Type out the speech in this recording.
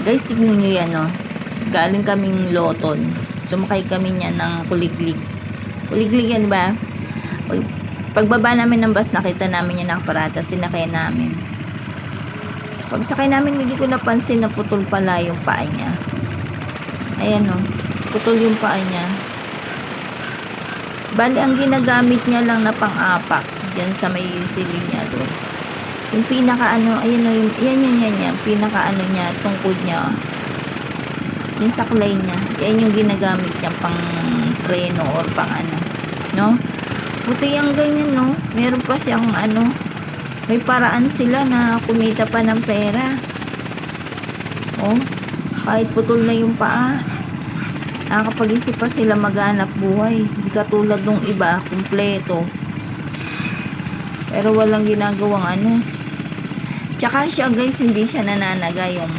Guys, tignan nyo yan, no? Galing kaming Loton. Sumakay kami niya ng Kuliglig. Kuliglig yan, ba? Pagbaba namin ng bus, nakita namin yan nakaparata. Sinakay namin. Pagsakay namin, hindi ko napansin na putol pala yung paa niya. Ayan, no? Putol yung paa niya. Bali, ang ginagamit niya lang na pang-apak dyan sa may siling niya doon. Yung pinaka ano, ayan o, yan, pinaka ano niya, tungkod niya, yung saklay niya, yan yung ginagamit niya pang preno or pang ano, no? Buti yung ganyan, no? Meron pa siyang ano, may paraan sila na kumita pa ng pera. Oh, kahit putol na yung paa, nakakapag-isip pa sila maghanap buhay. Hindi katulad nung iba, kumpleto. Pero walang ginagawang ano. Tsaka siya guys, hindi siya nananaga yung